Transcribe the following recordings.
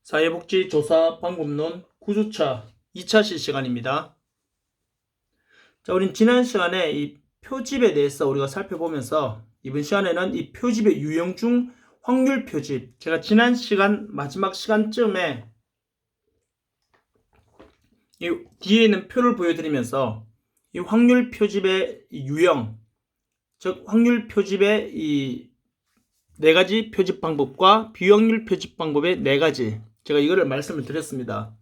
사회복지조사 방법론 9주차 2차 실시간입니다. 자, 우린 지난 시간에 이 표집에 대해서 우리가 살펴보면서 이번 시간에는 이 표집의 유형 중 확률 표집, 제가 지난 시간 마지막 시간쯤에 이 뒤에 있는 표를 보여드리면서 이 확률 표집의 유형, 즉 확률 표집의 이 4가지 표집 방법과 비확률 표집 방법의 4가지, 제가 이거를 말씀을 드렸습니다.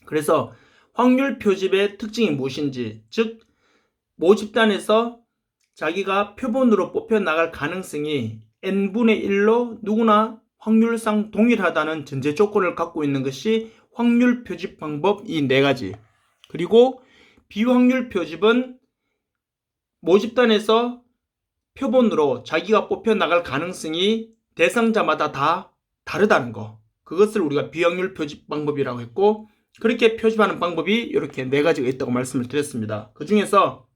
그래서 확률 표집의 특징이 무엇인지, 즉 모집단에서 자기가 표본으로 뽑혀 나갈 가능성이 n분의 1로 누구나 확률상 동일하다는 전제 조건을 갖고 있는 것이 확률 표집 방법 이 4가지. 그리고 비확률 표집은 모집단에서 표본으로 자기가 뽑혀 나갈 가능성이 대상자마다 다 다르다는 거, 그것을 우리가 비확률 표집 방법이라고 했고, 그렇게 표집하는 방법이 이렇게 4가지가 있다고 말씀을 드렸습니다. 그 중에서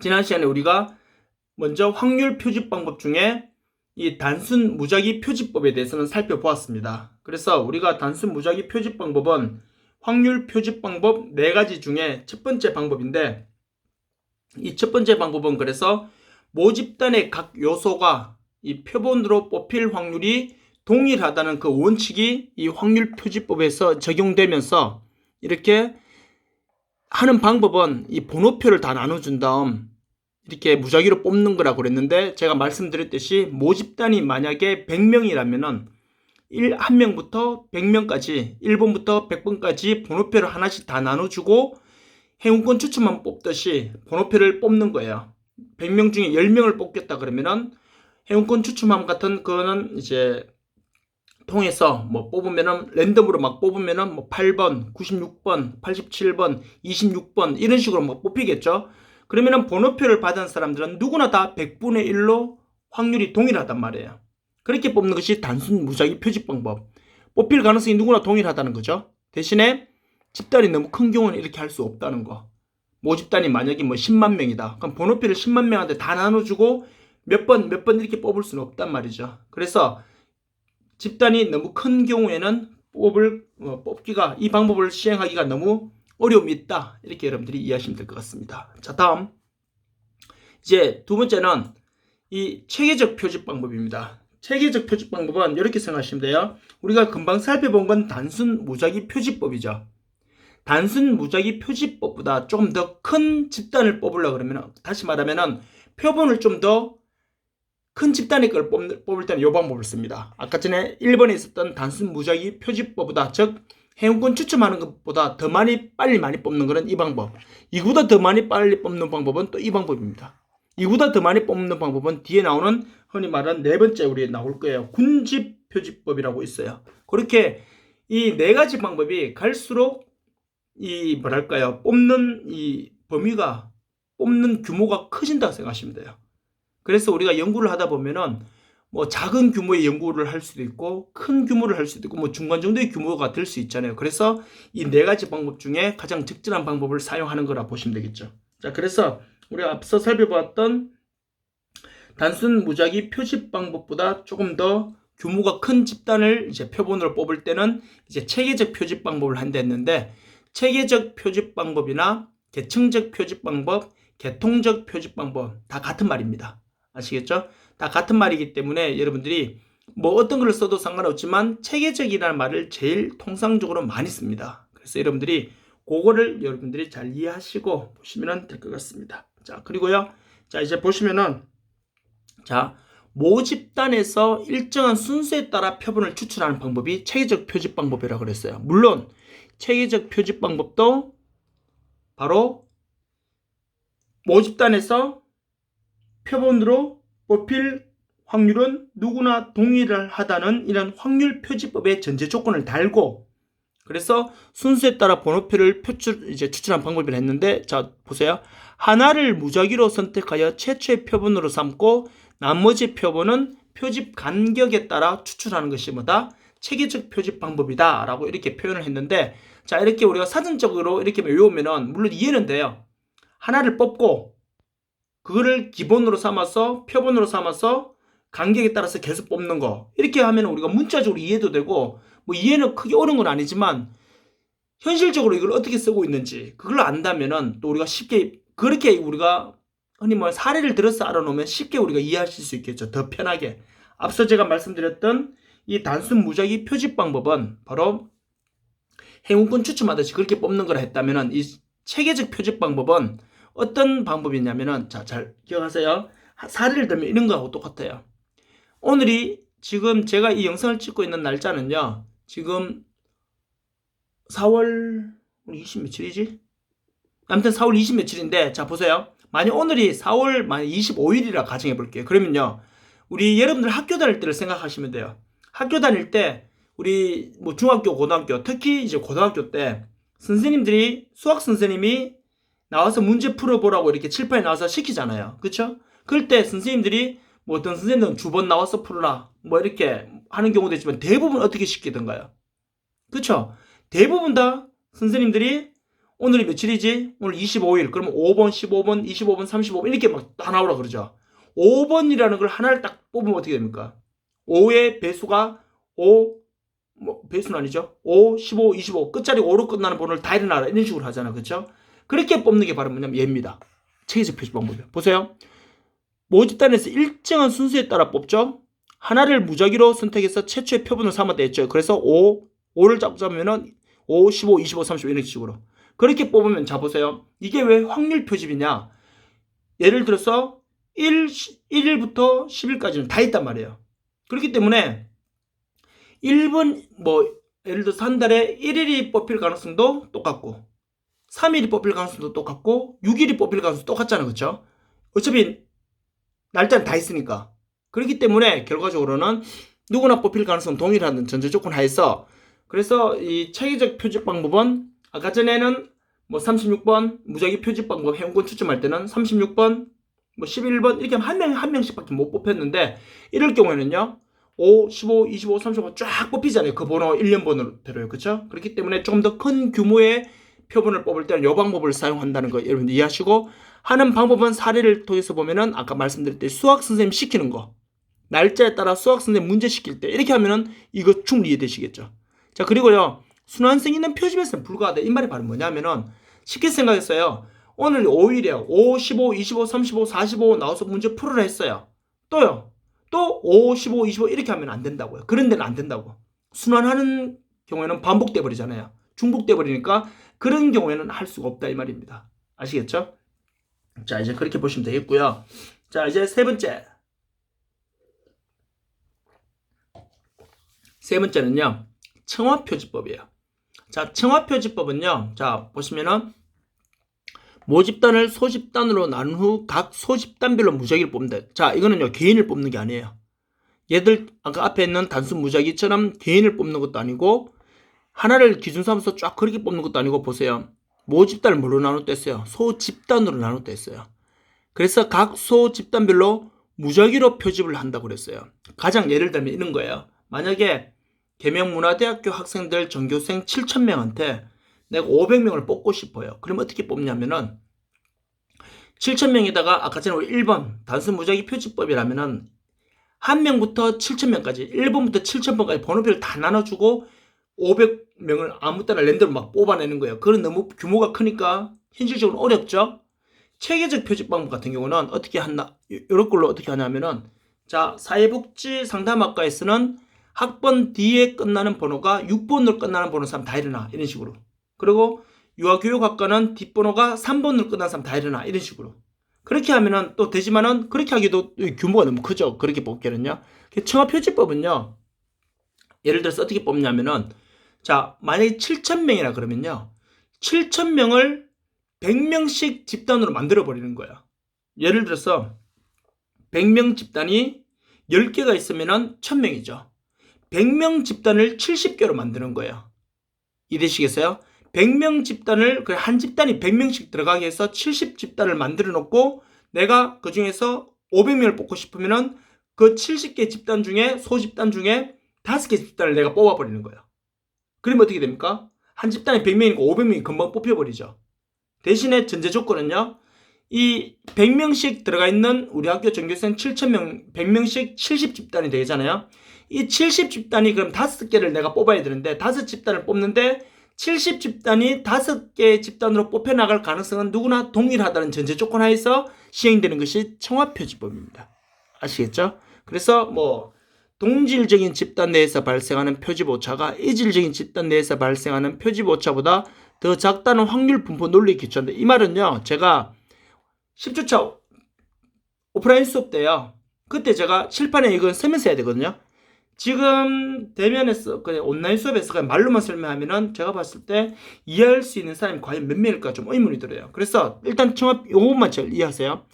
지난 시간에 우리가 먼저 확률 표집 방법 중에 이 단순 무작위 표집법에 대해서는 살펴보았습니다. 그래서 우리가 단순 무작위 표집 방법은 확률 표집 방법 4가지 중에 첫 번째 방법인데, 이 첫 번째 방법은 그래서 모집단의 각 요소가 이 표본으로 뽑힐 확률이 동일하다는 그 원칙이 이 확률 표집법에서 적용되면서 이렇게 하는 방법은 이 번호표를 다 나눠준 다음 이렇게 무작위로 뽑는 거라고 그랬는데, 제가 말씀드렸듯이 모집단이 만약에 100명이라면은 1명부터 100명까지 1번부터 100번까지 번호표를 하나씩 다 나눠주고 행운권 추첨만 뽑듯이 번호표를 뽑는 거예요. 100명 중에 10명을 뽑겠다 그러면은 행운권 추첨함 같은 거는 이제 통해서 뭐 뽑으면은 랜덤으로 막 뽑으면은 뭐 8번, 96번, 87번, 26번 이런 식으로 뭐 뽑히겠죠. 그러면은 번호표를 받은 사람들은 누구나 다 100분의 1로 확률이 동일하단 말이에요. 그렇게 뽑는 것이 단순 무작위 표집 방법. 뽑힐 가능성이 누구나 동일하다는 거죠. 대신에 집단이 너무 큰 경우는 이렇게 할 수 없다는 거. 모집단이 만약에 뭐 10만 명이다. 그럼 번호표를 10만 명한테 다 나눠주고 몇 번 이렇게 뽑을 수는 없단 말이죠. 그래서 집단이 너무 큰 경우에는 뽑기가, 이 방법을 시행하기가 너무 어려움이 있다. 이렇게 여러분들이 이해하시면 될 것 같습니다. 자, 다음. 이제 두 번째는 이 체계적 표집 방법입니다. 체계적 표집 방법은 이렇게 생각하시면 돼요. 우리가 금방 살펴본 건 단순 무작위 표집법이죠. 단순 무작위 표집법보다 조금 더 큰 집단을 뽑으려고 그러면, 다시 말하면 표본을 좀 더 큰 집단의 걸 뽑을 때는 이 방법을 씁니다. 아까 전에 1번에 있었던 단순 무작위 표집법보다, 즉 행운권 추첨하는 것보다 더 많이 뽑는 것은 이 방법, 이보다 더 많이 빨리 뽑는 방법은 또 이 방법입니다. 이보다 더 많이 뽑는 방법은 뒤에 나오는 흔히 말하는 4번째 우리에 나올 거예요. 군집 표집법이라고 있어요. 그렇게 이 4가지 방법이 갈수록 이 뭐랄까요, 뽑는 이 범위가, 뽑는 규모가 커진다고 생각하시면 돼요. 그래서 우리가 연구를 하다 보면은 뭐 작은 규모의 연구를 할 수도 있고 큰 규모를 할 수도 있고 뭐 중간 정도의 규모가 될 수 있잖아요. 그래서 이 4가지 방법 중에 가장 적절한 방법을 사용하는 거라 보시면 되겠죠. 자, 그래서 우리가 앞서 살펴봤던 단순 무작위 표집 방법보다 조금 더 규모가 큰 집단을 이제 표본으로 뽑을 때는 이제 체계적 표집 방법을 한다 했는데, 체계적 표집 방법이나 계층적 표집 방법, 계통적 표집 방법 다 같은 말입니다. 아시겠죠? 다 같은 말이기 때문에 여러분들이 뭐 어떤 걸 써도 상관없지만 체계적이라는 말을 제일 통상적으로 많이 씁니다. 그래서 여러분들이 그거를 여러분들이 잘 이해하시고 보시면 될 것 같습니다. 자, 그리고요. 자, 이제 보시면은, 자, 모집단에서 일정한 순서에 따라 표본을 추출하는 방법이 체계적 표집 방법이라고 그랬어요. 물론 체계적 표집 방법도 바로 모집단에서 표본으로 뽑힐 확률은 누구나 동일하다는 이런 확률 표집법의 전제 조건을 달고, 그래서 순서에 따라 번호표를 추출한 방법을 했는데, 자, 보세요. 하나를 무작위로 선택하여 최초의 표본으로 삼고 나머지 표본은 표집 간격에 따라 추출하는 것이 뭐다? 체계적 표집 방법이다 라고 이렇게 표현을 했는데, 자, 이렇게 우리가 사전적으로 이렇게 외우면은 물론 이해는 돼요. 하나를 뽑고 그거를 기본으로 삼아서, 표본으로 삼아서 간격에 따라서 계속 뽑는 거. 이렇게 하면 우리가 문자적으로 이해도 되고, 뭐 이해는 크게 어려운 건 아니지만, 현실적으로 이걸 어떻게 쓰고 있는지, 그걸 안다면은 또 우리가 쉽게, 그렇게 우리가 흔히 뭐 사례를 들어서 알아놓으면 쉽게 우리가 이해하실 수 있겠죠. 더 편하게. 앞서 제가 말씀드렸던 이 단순 무작위 표집 방법은 바로 행운권 추첨하듯이 그렇게 뽑는 거라 했다면은 이 체계적 표집 방법은 어떤 방법이냐면은, 자, 잘 기억하세요. 사례를 들면 이런 거하고 똑같아요. 오늘이 지금 제가 이 영상을 찍고 있는 날짜는요, 지금 4월 20 며칠이지? 아무튼 4월 20 며칠인데, 자, 보세요. 만약 오늘이 4월 25일이라 가정해 볼게요. 그러면요, 우리 여러분들 학교 다닐 때를 생각하시면 돼요. 학교 다닐 때, 우리 뭐 중학교, 고등학교, 특히 이제 고등학교 때, 선생님들이, 수학 선생님이 나와서 문제 풀어보라고 이렇게 칠판에 나와서 시키잖아요. 그쵸? 그럴 때 선생님들이, 뭐 어떤 선생님들은 주번 나와서 풀어라, 뭐 이렇게 하는 경우도 있지만 대부분 어떻게 시키던가요? 그쵸? 대부분 다 선생님들이 오늘이 며칠이지? 오늘 25일. 그러면 5번, 15번, 25번, 35번 이렇게 막 다 나오라 그러죠. 5번이라는 걸 하나를 딱 뽑으면 어떻게 됩니까? 5의 배수가 5, 뭐 배수는 아니죠. 5, 15, 25 끝자리 5로 끝나는 번호를 다 일어나라 이런 식으로 하잖아. 그렇죠? 그렇게 뽑는 게 바로 뭐냐면 얘입니다. 체계적 표시 방법이에요. 보세요. 모집단에서 일정한 순서에 따라 뽑죠. 하나를 무작위로 선택해서 최초의 표본을 삼았다 했죠. 그래서 5를 잡으면은 5, 15, 25, 35 이런 식으로. 그렇게 뽑으면, 자, 보세요. 이게 왜 확률 표집이냐? 예를 들어서 1일부터 10일까지는 다 있단 말이에요. 그렇기 때문에 1번, 뭐, 예를 들어서 한 달에 1일이 뽑힐 가능성도 똑같고, 3일이 뽑힐 가능성도 똑같고, 6일이 뽑힐 가능성도 똑같잖아요. 그쵸? 어차피 날짜는 다 있으니까. 그렇기 때문에 결과적으로는 누구나 뽑힐 가능성 동일한 전제 조건 하에서, 그래서 이 체계적 표집 방법은 아까 전에는 뭐 36번 무작위 표집 방법 행운권 추첨할 때는 36번 뭐 11번 이렇게 한 명씩밖에 못 뽑혔는데, 이럴 경우에는요 5, 15, 25, 35 쫙 뽑히잖아요. 그 번호 1년 번호대로요. 그렇죠? 그렇기 때문에 조금 더 큰 규모의 표본을 뽑을 때는 이 방법을 사용한다는 거 여러분들 이해하시고, 하는 방법은 사례를 통해서 보면은 아까 말씀드릴 때 수학 선생님 시키는 거, 날짜에 따라 수학 선생님 문제 시킬 때 이렇게 하면은 이거 충분히 이해되시겠죠. 자, 그리고요 순환성 있는 표집에서는 불가하다. 이 말이 바로 뭐냐면은 쉽게 생각했어요. 오늘 5일이에요. 5, 15, 25, 35, 45 나와서 문제 풀으라 했어요. 또요. 또 5, 15, 25 이렇게 하면 안 된다고요. 그런 데는 안 된다고. 순환하는 경우에는 반복돼 버리잖아요. 중복돼 버리니까 그런 경우에는 할 수가 없다 이 말입니다. 아시겠죠? 자, 이제 그렇게 보시면 되겠고요. 자, 이제 세 번째는요. 청화표지법이에요. 자, 청화표지법은요. 자, 보시면은 모집단을 소집단으로 나눈 후 각 소집단별로 무작위를 뽑는다. 자, 이거는요 개인을 뽑는 게 아니에요. 얘들 아까 앞에 있는 단순 무작위처럼 개인을 뽑는 것도 아니고 하나를 기준 삼아서 쫙 그렇게 뽑는 것도 아니고, 보세요. 모집단을 뭘로 나눴다 했어요? 소집단으로 나눴다 했어요. 그래서 각 소집단별로 무작위로 표집을 한다고 그랬어요. 가장 예를 들면 이런 거예요. 만약에 계명문화대학교 학생들 전교생 7,000명한테 내가 500명을 뽑고 싶어요. 그럼 어떻게 뽑냐면은 7,000명에다가 아까 전에 우리 1번 단순 무작위 표집법이라면은 1명부터 7,000명까지 1번부터 7,000번까지 번호표를 다 나눠주고 500명을 아무 때나 랜덤으로 막 뽑아내는 거예요. 그건 너무 규모가 크니까 현실적으로 어렵죠. 체계적 표집 방법 같은 경우는 어떻게 하나, 이런 걸로 어떻게 하냐면은, 자, 사회복지 상담학과에서는 학번 D에 끝나는 번호가 6번으로 끝나는 번호 사람 다 일어나 이런 식으로. 그리고 유아교육학과는 뒷번호가 3번으로 끝나는 사람 다 일어나 이런 식으로. 그렇게 하면은 또 되지만은 그렇게 하기도 규모가 너무 크죠. 그렇게 뽑기는요. 청화표지법은요. 예를 들어서 어떻게 뽑냐면은, 자, 만약에 7,000명이라 그러면요. 7,000명을 100명씩 집단으로 만들어 버리는 거야. 예를 들어서 100명 집단이 10개가 있으면은 1,000명이죠. 100명 집단을 70개로 만드는 거예요. 이해되시겠어요? 100명 집단을 한 집단이 100명씩 들어가게 해서 70집단을 만들어 놓고 내가 그 중에서 500명을 뽑고 싶으면은 그 70개 집단 중에 소집단 중에 5개 집단을 내가 뽑아 버리는 거예요. 그러면 어떻게 됩니까? 한 집단이 100명이니까 500명이 금방 뽑혀 버리죠. 대신에 전제 조건은요. 이 100명씩 들어가 있는 우리 학교 전교생 7,000명, 100명씩 70집단이 되잖아요. 이 70집단이 그럼 5개를 내가 뽑아야 되는데 5집단을 뽑는데 70집단이 5개의 집단으로 뽑혀나갈 가능성은 누구나 동일하다는 전제 조건 하에서 시행되는 것이 청합표지법입니다. 아시겠죠? 그래서 뭐 동질적인 집단 내에서 발생하는 표집오차가 이질적인 집단 내에서 발생하는 표집오차보다 더 작다는 확률 분포 논리에 기초한다. 이 말은요, 제가 10주차 오프라인 수업 때요, 그때 제가 칠판에 이건 쓰면서 해야 되거든요. 지금 대면에서 그냥 온라인 수업에서 그냥 말로만 설명하면은 제가 봤을 때 이해할 수 있는 사람이 과연 몇 명일까 좀 의문이 들어요. 그래서 일단 청합 요것만 잘 이해하세요.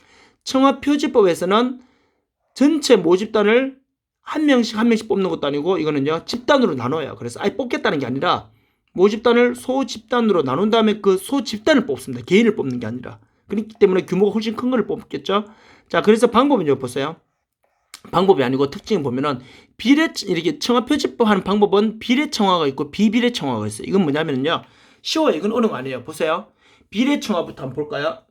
청합표지법에서는 전체 모집단을 한 명씩 뽑는 것도 아니고 이거는요 집단으로 나눠요. 그래서 아예 뽑겠다는 게 아니라 모집단을 소집단으로 나눈 다음에 그 소집단을 뽑습니다. 개인을 뽑는 게 아니라. 그렇기 때문에 규모가 훨씬 큰 거를 뽑겠죠. 자, 그래서 방법은요 보세요. 방법이 아니고 특징을 보면은 이렇게 청합표지법 하는 방법은 비례청화가 있고 비비례청화가 있어요. 이건 뭐냐면요 쉬워요. 이건 어려운 거 아니에요. 보세요. 비례청화부터 한번 볼까요?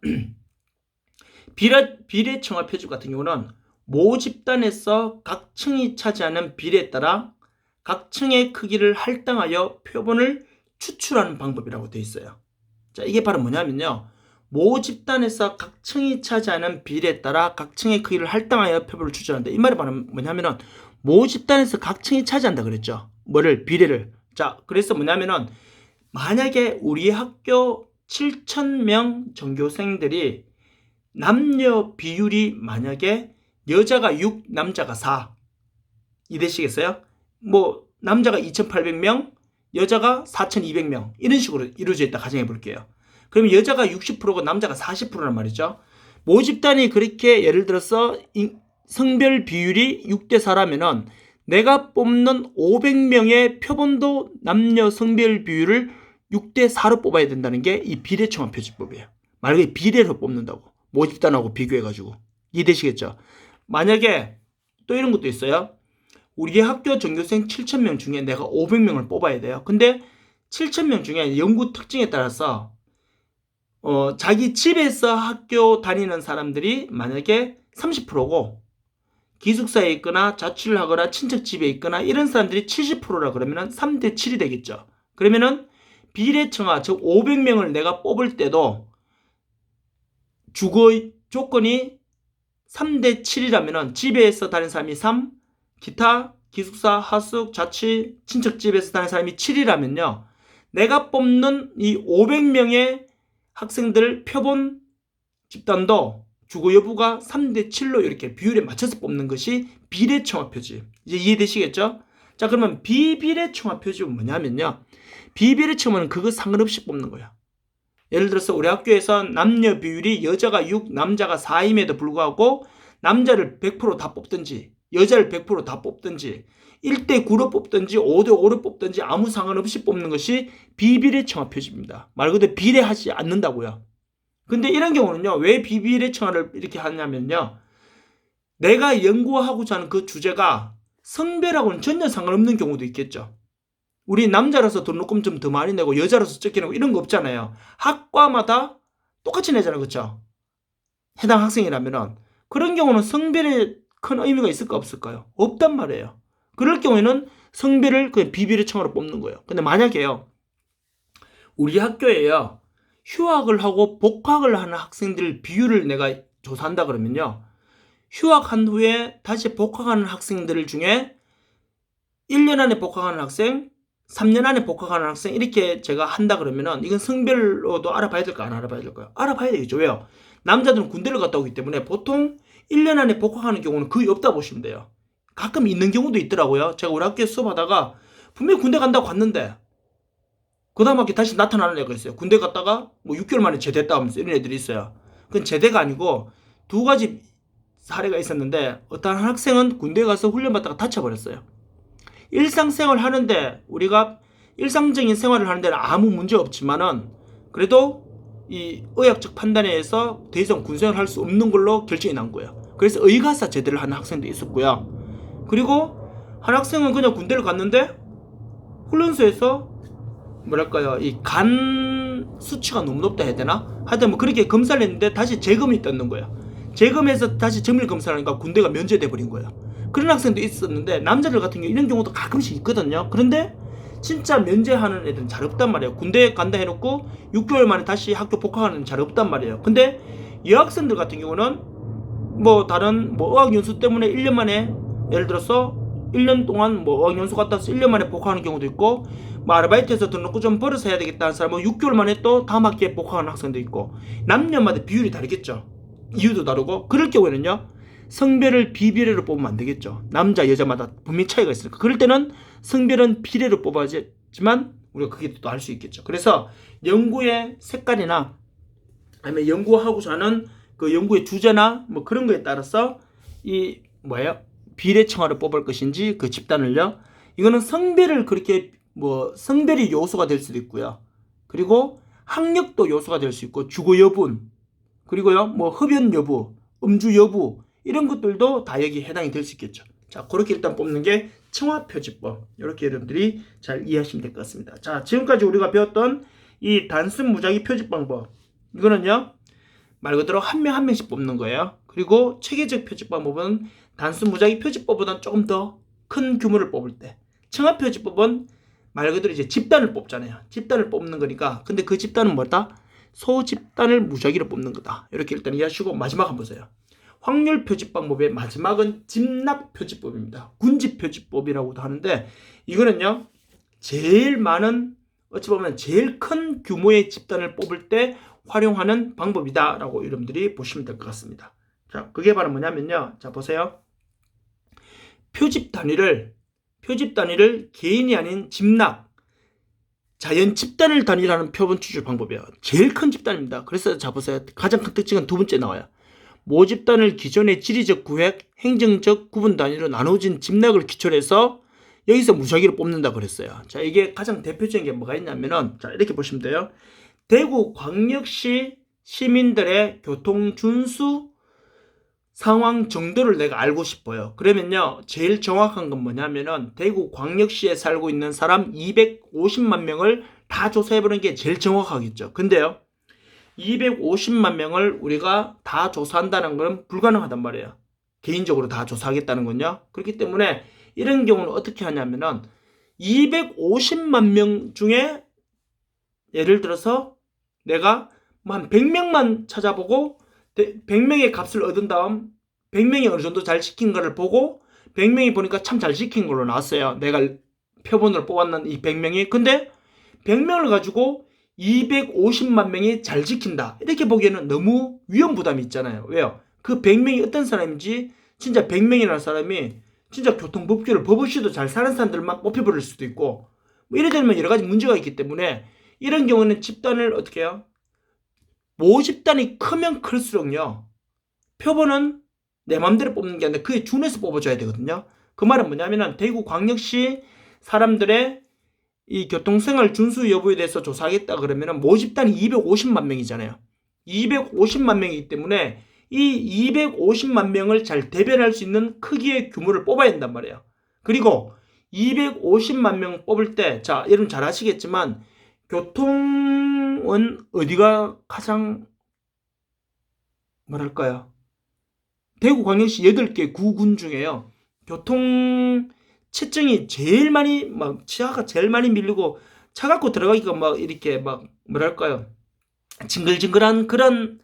비례청화 표집 같은 경우는 모집단에서 각 층이 차지하는 비례에 따라 각 층의 크기를 할당하여 표본을 추출하는 방법이라고 되어 있어요. 자, 이게 바로 뭐냐면요. 모집단에서 각 층이 차지하는 비례에 따라 각 층의 크기를 할당하여 표본을 추출한다. 이 말이 바로 뭐냐면은 모집단에서 각 층이 차지한다 그랬죠. 뭐를? 비례를. 자, 그래서 뭐냐면은 만약에 우리 학교 7,000명 전교생들이 남녀 비율이 만약에 여자가 6, 남자가 4 이되시겠어요? 뭐 남자가 2,800명, 여자가 4,200명 이런 식으로 이루어져 있다 가정해 볼게요. 그럼 여자가 60%고 남자가 40%란 말이죠. 모집단이 그렇게 예를 들어서 성별 비율이 6대 4라면은 내가 뽑는 500명의 표본도 남녀 성별 비율을 6대 4로 뽑아야 된다는 게 이 비례청합표지법이에요. 말 그대로 비례로 뽑는다고. 모집단하고 비교해가지고. 이해되시겠죠? 만약에 또 이런 것도 있어요. 우리 학교 전교생 7,000명 중에 내가 500명을 뽑아야 돼요. 근데 7,000명 중에 연구 특징에 따라서 자기 집에서 학교 다니는 사람들이 만약에 30%고 기숙사에 있거나 자취를 하거나 친척 집에 있거나 이런 사람들이 70%라 그러면은 3대 7이 되겠죠. 그러면은 비례청화 즉 500명을 내가 뽑을 때도 주거 조건이 3대 7이라면은 집에서 다니는 사람이 3, 기타, 기숙사, 하숙, 자취, 친척집에서 다니는 사람이 7이라면요. 내가 뽑는 이 500명의 학생들 표본 집단도 주거 여부가 3대 7로 이렇게 비율에 맞춰서 뽑는 것이 비례청화 표집. 이제 이해되시겠죠? 자, 그러면 비비례청화 표집은 뭐냐면요. 비비례청화는 그거 상관없이 뽑는 거야. 예를 들어서 우리 학교에서 남녀 비율이 여자가 6, 남자가 4임에도 불구하고 남자를 100% 다 뽑든지 여자를 100% 다 뽑든지 1대 9로 뽑든지 5대 5로 뽑든지 아무 상관없이 뽑는 것이 비비례청화 표집입니다. 말 그대로 비례하지 않는다고요. 근데 이런 경우는요. 왜 비비례청화를 이렇게 하냐면요. 내가 연구하고자 하는 그 주제가 성별하고는 전혀 상관없는 경우도 있겠죠. 우리 남자라서 등록금 좀 더 많이 내고 여자라서 적게 내고 이런 거 없잖아요. 학과마다 똑같이 내잖아요. 그렇죠? 해당 학생이라면은 그런 경우는 성별에 큰 의미가 있을까 없을까요? 없단 말이에요. 그럴 경우에는 성별을 그냥 비비례청화로 뽑는 거예요. 근데 만약에요. 우리 학교에요. 휴학을 하고 복학을 하는 학생들 비율을 내가 조사한다 그러면요. 휴학한 후에 다시 복학하는 학생들 중에 1년 안에 복학하는 학생, 3년 안에 복학하는 학생 이렇게 제가 한다 그러면은 이건 성별로도 알아봐야 될까요? 안 알아봐야 될까요? 알아봐야 되겠죠. 왜요? 남자들은 군대를 갔다 오기 때문에 보통 1년 안에 복학하는 경우는 거의 없다 보시면 돼요. 가끔 있는 경우도 있더라고요. 제가 우리 학교에 수업하다가 분명히 군대 간다고 갔는데 그 다음 학기 다시 나타나는 애가 있어요. 군대 갔다가 뭐 6개월 만에 제대했다 하면서 이런 애들이 있어요. 그건 제대가 아니고 두 가지 사례가 있었는데 어떤 한 학생은 군대 가서 훈련받다가 다쳐버렸어요. 일상생활 하는데 우리가 일상적인 생활을 하는 데는 아무 문제 없지만은 그래도 이 의학적 판단에 의해서 더 이상 군생활을 할 수 없는 걸로 결정이 난 거예요. 그래서 의가사 제대를 하는 학생도 있었고요. 그리고 한 학생은 그냥 군대를 갔는데 훈련소에서 뭐랄까요 이 간 수치가 너무 높다 해야 되나? 하여튼 뭐 그렇게 검사를 했는데 다시 재검이 떴는 거예요. 재검해서 다시 정밀 검사를 하니까 군대가 면제돼 버린 거예요. 그런 학생도 있었는데 남자들 같은 경우 이런 경우도 가끔씩 있거든요. 그런데 진짜 면제하는 애들은 잘 없단 말이에요. 군대 간다 해놓고 6개월 만에 다시 학교 복학하는 애는 잘 없단 말이에요. 근데 여학생들 같은 경우는 뭐 다른 뭐 어학연수 때문에 1년 만에 예를 들어서 1년 동안 뭐 어학연수 갔다 와서 1년 만에 복학하는 경우도 있고 뭐 아르바이트에서 등록금 좀 벌어서 해야 되겠다는 사람은 6개월 만에 또 다음 학기에 복학하는 학생도 있고 남녀마다 비율이 다르겠죠. 이유도 다르고 그럴 경우에는요 성별을 비비례로 뽑으면 안 되겠죠. 남자 여자마다 분명히 차이가 있으니까 그럴 때는 성별은 비례로 뽑아야지만 우리가 그게 또 알 수 있겠죠. 그래서 연구의 색깔이나 아니면 연구하고자 하는 그 연구의 주제나 뭐 그런 거에 따라서 이 뭐예요 비례청화를 뽑을 것인지 그 집단을요 이거는 성별을 그렇게 뭐 성별이 요소가 될 수도 있고요. 그리고 학력도 요소가 될 수 있고 주거 여분 그리고요 뭐 흡연 여부 음주 여부 이런 것들도 다 여기 해당이 될 수 있겠죠. 자 그렇게 일단 뽑는 게 청화표지법 이렇게 여러분들이 잘 이해하시면 될 것 같습니다. 자 지금까지 우리가 배웠던 이 단순 무작위 표집 방법 이거는요 말 그대로 한 명 한 명씩 뽑는 거예요. 그리고 체계적 표집 방법은 단순 무작위 표집법보다는 조금 더 큰 규모를 뽑을 때 청화 표집법은 말 그대로 이제 집단을 뽑잖아요. 집단을 뽑는 거니까 근데 그 집단은 뭐다? 소집단을 무작위로 뽑는 거다. 이렇게 일단 이해하시고 마지막 한번 보세요. 확률 표집 방법의 마지막은 집납 표집법입니다. 군집 표집법이라고도 하는데 이거는요 제일 많은 어찌 보면 제일 큰 규모의 집단을 뽑을 때 활용하는 방법이다 라고 여러분들이 보시면 될 것 같습니다. 자 그게 바로 뭐냐면요 자 보세요. 표집 단위를 개인이 아닌 집납 자연 집단을 단위라는 표본 추출 방법이에요. 제일 큰 집단입니다. 그래서 자 보세요. 가장 큰 특징은 두 번째 나와요. 모집단을 기존의 지리적 구획, 행정적 구분 단위로 나눠진 집락을 기초로 해서 여기서 무작위로 뽑는다 그랬어요. 자 이게 가장 대표적인 게 뭐가 있냐면은 자 이렇게 보시면 돼요. 대구 광역시 시민들의 교통 준수 상황 정도를 내가 알고 싶어요. 그러면요 제일 정확한 건 뭐냐면은 대구 광역시에 살고 있는 사람 250만 명을 다 조사해보는 게 제일 정확하겠죠. 근데요 250만 명을 우리가 다 조사한다는 건 불가능하단 말이에요. 개인적으로 다 조사하겠다는 건요. 그렇기 때문에 이런 경우는 어떻게 하냐면은 250만 명 중에 예를 들어서 내가 한 100명만 찾아보고 100명의 값을 얻은 다음 100명이 어느 정도 잘 시킨 거를 보고 100명이 보니까 참 잘 시킨 걸로 나왔어요. 내가 표본으로 뽑았는 이 100명이. 근데 100명을 가지고 250만 명이 잘 지킨다. 이렇게 보기에는 너무 위험 부담이 있잖아요. 왜요? 그 100명이 어떤 사람인지 진짜 100명이라는 사람이 진짜 교통법규를 법 없이도 잘 사는 사람들만 뽑혀버릴 수도 있고 뭐 이래 되면 여러 가지 문제가 있기 때문에 이런 경우는 집단을 어떻게 해요? 모집단이 크면 클수록요 표본은 내 맘대로 뽑는 게 아니라 그에 준해서 뽑아줘야 되거든요. 그 말은 뭐냐면은 대구 광역시 사람들의 이 교통생활 준수 여부에 대해서 조사하겠다 그러면은 모집단이 250만 명이잖아요. 250만 명이기 때문에 이 250만 명을 잘 대변할 수 있는 크기의 규모를 뽑아야 된단 말이에요. 그리고 250만 명 뽑을 때 자 여러분 잘 아시겠지만 교통은 어디가 가장 뭐랄까요? 대구광역시 8개 구군 중에요. 교통 체증이 제일 많이 막 치아가 제일 많이 밀리고 차 갖고 들어가기가 막 이렇게 막 뭐랄까요? 징글징글한 그런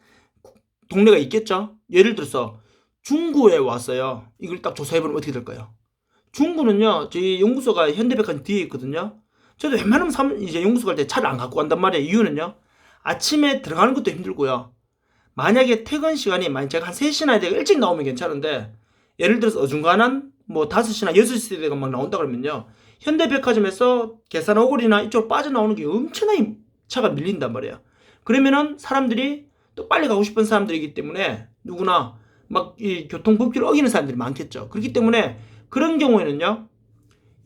동네가 있겠죠. 예를 들어서 중구에 왔어요. 이걸 딱 조사해보면 어떻게 될까요? 중구는요. 저희 연구소가 현대백화점 뒤에 있거든요. 저도 웬만하면 이제 연구소 갈 때 차를 안 갖고 간단 말이에요. 이유는요. 아침에 들어가는 것도 힘들고요. 만약에 퇴근 시간이 만약 제가 한 3시나 되고 일찍 나오면 괜찮은데 예를 들어서 어중간한 뭐 5시나 6시 대가 막 나온다 그러면요. 현대백화점에서 계산 오거리나 이쪽 빠져나오는 게 엄청나게 차가 밀린단 말이에요. 그러면은 사람들이 또 빨리 가고 싶은 사람들이기 때문에 누구나 막 이 교통법규를 어기는 사람들이 많겠죠. 그렇기 때문에 그런 경우에는요.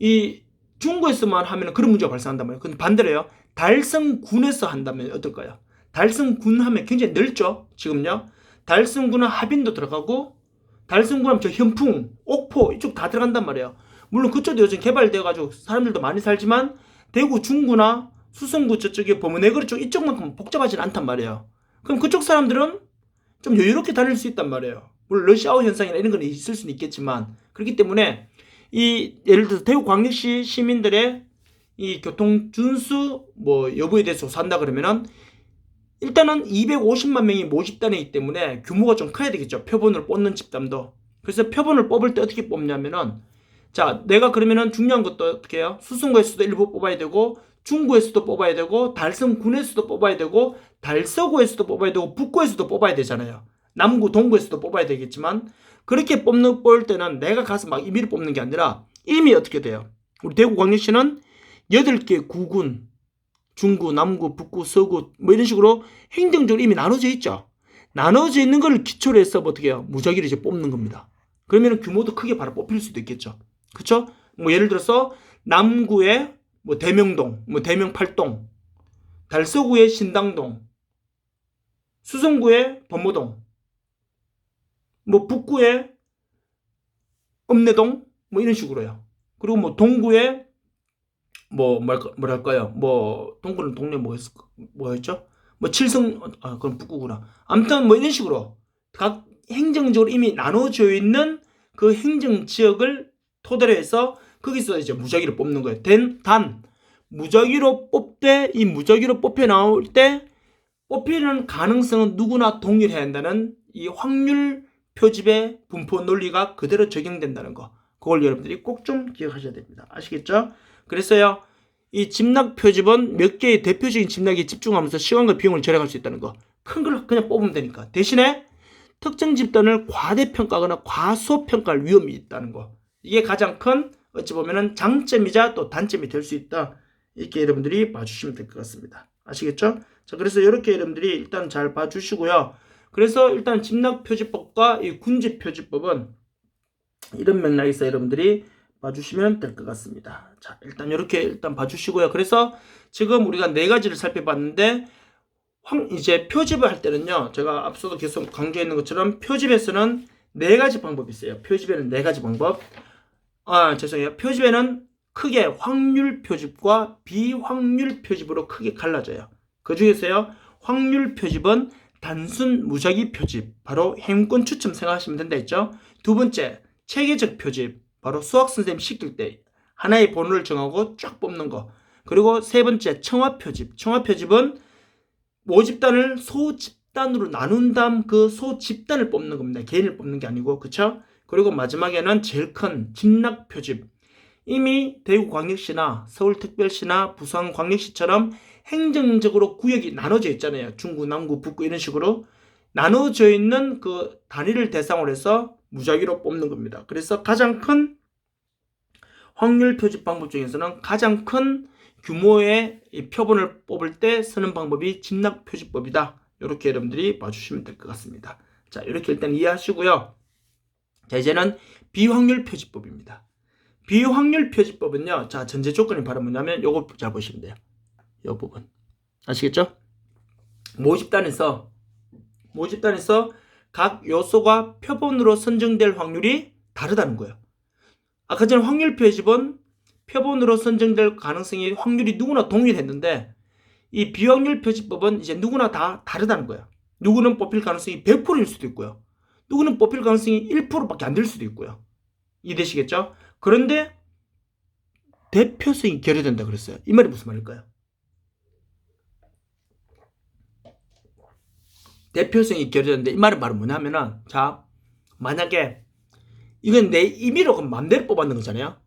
이 중구에서만 하면 그런 문제가 발생한단 말이에요. 근데 반대로요. 달성군에서 한다면 어떨까요? 달성군 하면 굉장히 넓죠. 지금요. 달성군은 하빈도 들어가고 달성군 하면 저 현풍, 옥포 이쪽 다 들어간단 말이에요. 물론 그쪽도 요즘 개발되어가지고 사람들도 많이 살지만 대구 중구나 수성구 저쪽에 범어네거리 쪽 이쪽만큼 복잡하진 않단 말이에요. 그럼 그쪽 사람들은 좀 여유롭게 다닐 수 있단 말이에요. 물론 러시아워 현상이나 이런 건 있을 수는 있겠지만, 그렇기 때문에 이 예를 들어서 대구광역시 시민들의 이 교통 준수 뭐 여부에 대해서 조사한다 그러면은 일단은 250만 명이 모집단이기 때문에 규모가 좀 커야 되겠죠. 표본을 뽑는 집단도. 그래서 표본을 뽑을 때 어떻게 뽑냐면은, 자, 내가 그러면은 중요한 것도 어떻게 해요? 수성구에서도 일부 뽑아야 되고, 중구에서도 뽑아야 되고, 달성군에서도 뽑아야 되고, 달서구에서도 뽑아야 되고, 북구에서도 뽑아야 되잖아요. 남구, 동구에서도 뽑아야 되겠지만, 그렇게 뽑을 때는 내가 가서 막 임의로 뽑는 게 아니라 이미 어떻게 돼요? 우리 대구광역시는 8개 구군, 중구, 남구, 북구, 서구 뭐 이런 식으로 행정적으로 이미 나눠져 있죠. 나눠져 있는 걸 기초로 해서 어떻게 해요? 무작위로 이제 뽑는 겁니다. 그러면 규모도 크게 바로 뽑힐 수도 있겠죠. 그쵸? 뭐 예를 들어서 남구에 뭐 대명동, 뭐 대명팔동, 달서구에 신당동, 수성구에 범모동, 뭐 북구에 읍내동, 뭐 이런 식으로요. 그리고 뭐 동구에 뭐 뭐랄까요? 뭐 동구는 동네 뭐였죠? 뭐 칠성 그럼 북구구나. 아무튼 뭐 이런 식으로 각 행정적으로 이미 나눠져 있는 그 행정 지역을 토대로 해서 거기서 이제 무작위로 뽑는 거예요. 단 무작위로 뽑되 이 무작위로 뽑혀 나올 때 뽑히는 가능성은 누구나 동일해야 한다는 이 확률 표집의 분포 논리가 그대로 적용된다는 거. 그걸 여러분들이 꼭 좀 기억하셔야 됩니다. 아시겠죠? 그래서요, 이 집락 표집은 몇 개의 대표적인 집락에 집중하면서 시간과 비용을 절약할 수 있다는 거. 큰 걸 그냥 뽑으면 되니까. 대신에 특정 집단을 과대평가하거나 과소평가할 위험이 있다는 거. 이게 가장 큰 어찌 보면은 장점이자 또 단점이 될 수 있다. 이렇게 여러분들이 봐주시면 될 것 같습니다. 아시겠죠? 자, 그래서 이렇게 여러분들이 일단 잘 봐주시고요. 그래서 일단 집락표지법과 이 군집표지법은 이런 맥락에서 여러분들이 봐주시면 될 것 같습니다. 자, 일단 이렇게 일단 봐주시고요. 그래서 지금 우리가 네 가지를 살펴봤는데, 이제 표집을 할 때는요, 제가 앞서도 계속 강조했는 것처럼 표집에서는 네 가지 방법이 있어요. 표집에는 네 가지 방법. 죄송해요. 표집에는 크게 확률 표집과 비확률 표집으로 크게 갈라져요. 그 중에서요, 확률 표집은 단순 무작위 표집, 바로 행운권 추첨 생각하시면 된다 했죠. 두 번째, 체계적 표집, 바로 수학 선생님 시킬 때 하나의 번호를 정하고 쫙 뽑는 거. 그리고 세 번째, 청합 표집. 청합 표집은 모집단을 소집단으로 나눈 다음 그 소집단을 뽑는 겁니다. 개인을 뽑는 게 아니고, 그쵸? 그리고 마지막에는 제일 큰 집락 표집. 이미 대구광역시나 서울특별시나 부산광역시처럼 행정적으로 구역이 나눠져 있잖아요. 중구, 남구, 북구 이런 식으로 나눠져 있는 그 단위를 대상으로 해서 무작위로 뽑는 겁니다. 그래서 가장 큰 확률 표집 방법 중에서는 가장 큰 규모의 이 표본을 뽑을 때 쓰는 방법이 집락 표집법이다. 이렇게 여러분들이 봐주시면 될 것 같습니다. 자, 이렇게 일단 이해하시고요. 자, 이제는 비확률 표집법입니다. 비확률 표집법은요, 자, 전제 조건이 바로 뭐냐면 요거 잘 보시면 돼요. 요 부분. 아시겠죠? 모집단에서 각 요소가 표본으로 선정될 확률이 다르다는 거예요. 아까 전에 확률 표집은 표본으로 선정될 가능성이 확률이 누구나 동일했는데, 이 비확률 표집법은 이제 누구나 다 다르다는 거예요. 누구는 뽑힐 가능성이 100%일 수도 있고요. 누구는 뽑힐 가능성이 1%밖에 안 될 수도 있고요. 이해되시겠죠? 그런데 대표성이 결여된다 그랬어요. 이 말이 무슨 말일까요? 대표성이 결여된다. 이 말은 바로 뭐냐면은, 자, 만약에 이건 내 임의로 맘대로 뽑았는 거잖아요.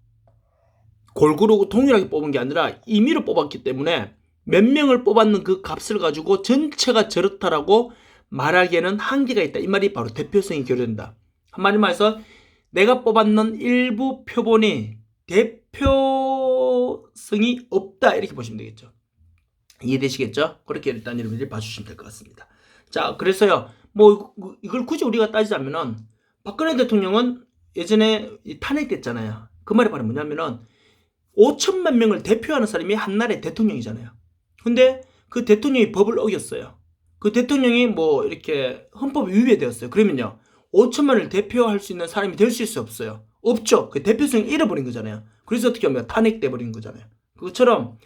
골고루 동일하게 뽑은 게 아니라 임의로 뽑았기 때문에 몇 명을 뽑았는 그 값을 가지고 전체가 저렇다라고 말하기에는 한계가 있다. 이 말이 바로 대표성이 결여된다. 한마디로 말해서 내가 뽑았는 일부 표본이 대표성이 없다. 이렇게 보시면 되겠죠. 이해되시겠죠? 그렇게 일단 여러분들이 봐주시면 될 것 같습니다. 자, 그래서요, 뭐 이걸 굳이 우리가 따지자면은 박근혜 대통령은 예전에 탄핵됐잖아요. 그 말이 바로 뭐냐면은 5천만 명을 대표하는 사람이 한 나라의 대통령이잖아요. 근데 그 대통령이 법을 어겼어요. 그 대통령이 뭐 이렇게 헌법 위배되었어요. 그러면요, 5천만을 대표할 수 있는 사람이 될 수 있어 없어요? 없죠. 그 대표성을 잃어버린 거잖아요. 그래서 어떻게 하면 탄핵돼 버린 거잖아요. 그것처럼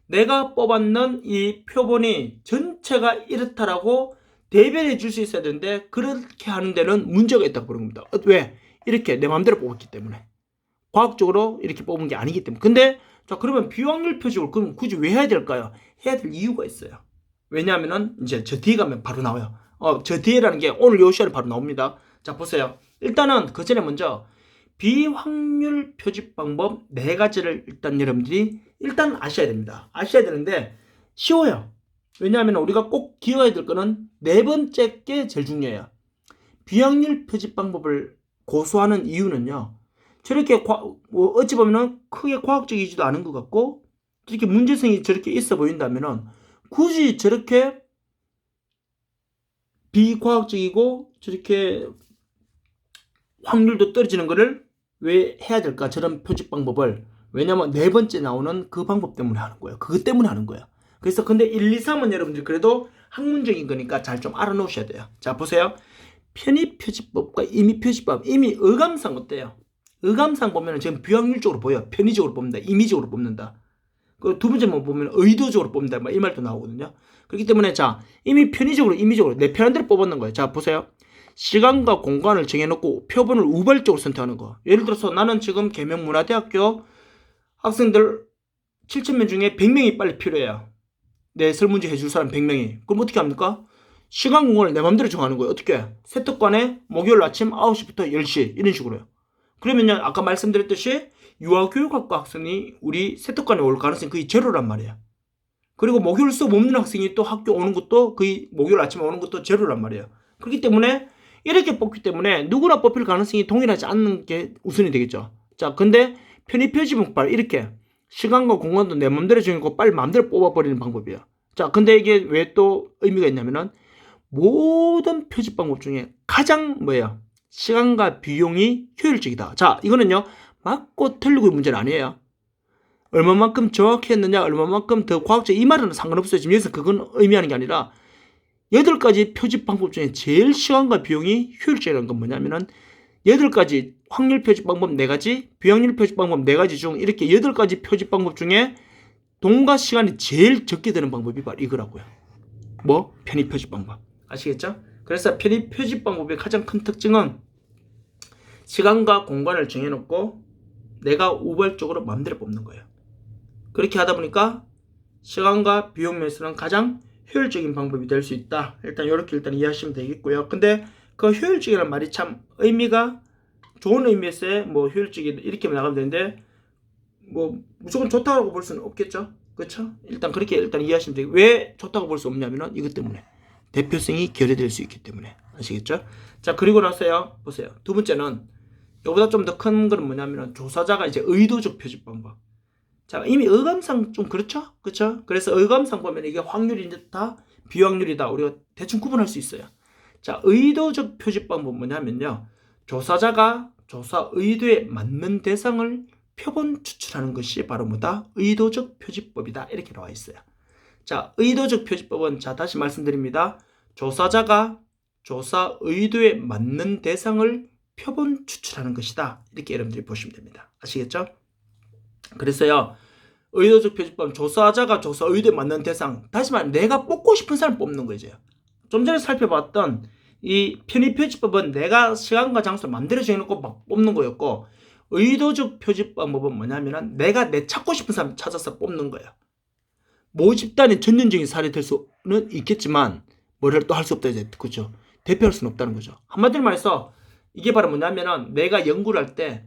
내가 뽑았는 이 표본이 전체가 이렇다라고 대변해 줄 수 있어야 되는데 그렇게 하는 데는 문제가 있다고 그런 겁니다. 왜? 이렇게 내 마음대로 뽑았기 때문에. 과학적으로 이렇게 뽑은 게 아니기 때문에. 근데 자 그러면 비확률 표식을 그럼 굳이 왜 해야 될까요? 해야 될 이유가 있어요. 왜냐하면은 이제 저 뒤에 가면 바로 나와요. 저 뒤에라는 게 오늘 요 시간에 바로 나옵니다. 자 보세요. 일단은 그 전에 먼저 비확률 표집 방법 4가지를 일단 여러분들이 일단 아셔야 됩니다. 아셔야 되는데 쉬워요. 왜냐하면 우리가 꼭 기억해야 될 거는 4번째 게 제일 중요해요. 비확률 표집 방법을 고수하는 이유는요. 저렇게 뭐 어찌 보면은 크게 과학적이지도 않은 것 같고 저렇게 문제성이 저렇게 있어 보인다면은 굳이 저렇게 비과학적이고 저렇게 확률도 떨어지는 거를 왜 해야 될까? 저런 표집 방법을. 왜냐면 4번째 나오는 그 방법 때문에 하는 거예요. 그것 때문에 하는 거예요. 그래서 근데 1, 2, 3은 여러분들 그래도 학문적인 거니까 잘 좀 알아놓으셔야 돼요. 자 보세요. 편입 표집법과 임의 표집법. 이미 의감상 어때요? 의감상 보면 지금 비확률적으로 보여. 편의적으로 뽑는다. 임의적으로 뽑는다. 그 두 번째 보면 의도적으로 뽑는다. 이 말도 나오거든요. 그렇기 때문에 자 이미 편의적으로 임의적으로 내 편한 대로 뽑았는 거예요. 자 보세요. 시간과 공간을 정해놓고 표본을 우발적으로 선택하는 거. 예를 들어서 나는 지금 계명문화대학교 학생들 7,000명 중에 100명이 빨리 필요해요. 내 설문지 해줄 사람 100명이. 그럼 어떻게 합니까? 시간 공간을 내 맘대로 정하는 거예요. 어떻게? 세특관에 목요일 아침 9시부터 10시 이런 식으로요. 그러면요 아까 말씀드렸듯이 유아교육학과 학생이 우리 세특관에 올 가능성이 거의 제로란 말이에요. 그리고 목요일 수업 없는 학생이 또 학교 오는 것도 거의 목요일 아침에 오는 것도 제로란 말이에요. 그렇기 때문에 이렇게 뽑기 때문에 누구나 뽑힐 가능성이 동일하지 않는 게 우선이 되겠죠. 자, 근데 편의 표지문발 이렇게 시간과 공간도 내 맘대로 정해고 빨리 맘대로 뽑아버리는 방법이에요. 자, 근데 이게 왜 또 의미가 있냐면은 모든 표집 방법 중에 가장 뭐예요? 시간과 비용이 효율적이다. 자, 이거는요 맞고 틀리고의 문제는 아니에요. 얼마만큼 정확히 했느냐, 얼마만큼 더 과학적 이 말은 상관없어요. 지금 여기서 그건 의미하는 게 아니라 8가지 표집 방법 중에 제일 시간과 비용이 효율적이라는 건 뭐냐면은 8가지 확률 표집 방법 4가지, 비확률 표집 방법 4가지 중 이렇게 8가지 표집 방법 중에 돈과 시간이 제일 적게 드는 방법이 바로 이거라고요. 뭐? 편의 표집 방법. 아시겠죠? 그래서 편의 표집 방법의 가장 큰 특징은 시간과 공간을 정해놓고 내가 우발적으로 마음대로 뽑는 거예요. 그렇게 하다 보니까 시간과 비용 면에서는 가장 효율적인 방법이 될 수 있다. 이렇게 이해하시면 되겠고요. 근데 그 효율적이라는 말이 참 의미가 좋은 의미에서의 뭐 효율적이 이렇게 나가면 되는데 뭐 무조건 좋다고 볼 수는 없겠죠. 그렇죠? 그렇게 이해하시면 되고 왜 좋다고 볼 수 없냐면은 이것 때문에 대표성이 결여될 수 있기 때문에 아시겠죠? 자 그리고 나서요 보세요. 두 번째는 이거보다 좀 더 큰 건 뭐냐면은 조사자가 이제 의도적 표집 방법. 자, 이미 의감상 좀 그렇죠? 그렇죠? 그래서 의감상 보면 이게 확률이다, 비확률이다. 우리가 대충 구분할 수 있어요. 자, 의도적 표집 방법은 뭐냐면요. 조사자가 조사 의도에 맞는 대상을 표본 추출하는 것이 바로 뭐다? 의도적 표집법이다. 이렇게 나와 있어요. 자, 의도적 표집법은 자, 다시 말씀드립니다. 조사자가 조사 의도에 맞는 대상을 표본 추출하는 것이다. 이렇게 여러분들이 보시면 됩니다. 아시겠죠? 그래서요 의도적 표집법 조사자가 조사 의도에 맞는 대상 다시 말해 내가 뽑고 싶은 사람 뽑는 거죠. 좀 전에 살펴봤던 이 편의 표집법은 내가 시간과 장소를 맘대로 정해놓고 막 뽑는 거였고 의도적 표집 방법은 뭐냐면은 내가 내 찾고 싶은 사람 찾아서 뽑는 거예요. 모집단의 전형적인 사례 될 수는 있겠지만 뭐를 또 할 수 없다 이제 그죠? 대표할 수는 없다는 거죠. 한마디로 말해서 이게 바로 뭐냐면은 내가 연구를 할 때